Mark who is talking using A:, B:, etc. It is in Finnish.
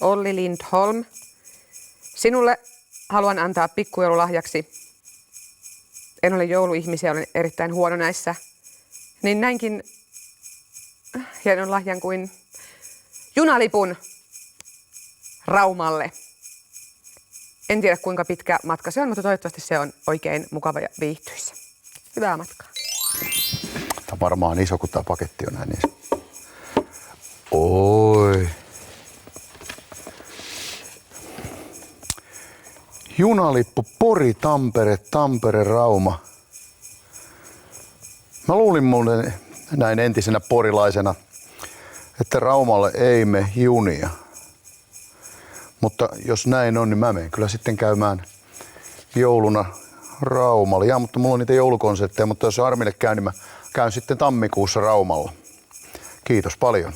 A: Olli Lindholm. Sinulle haluan antaa pikkujoululahjaksi. En ole jouluihmisiä, olen erittäin huono näissä. Niin näinkin hienon lahjan kuin junalipun Raumalle. En tiedä kuinka pitkä matka se on, mutta toivottavasti se on oikein mukava ja viihtyisä. Hyvää matkaa.
B: Tämä on varmaan iso, kun tämä paketti on näin iso. Oi. Junalippu Pori, Tampere, Tampere, Rauma. Mä luulin mulle näin entisenä porilaisena, että Raumalle ei mene junia. Mutta jos näin on, niin mä menen kyllä sitten käymään jouluna Raumalla. Ja, mutta mulla on niitä joulukonsertteja, mutta jos Armille käyn, niin mä käyn sitten tammikuussa Raumalla. Kiitos paljon.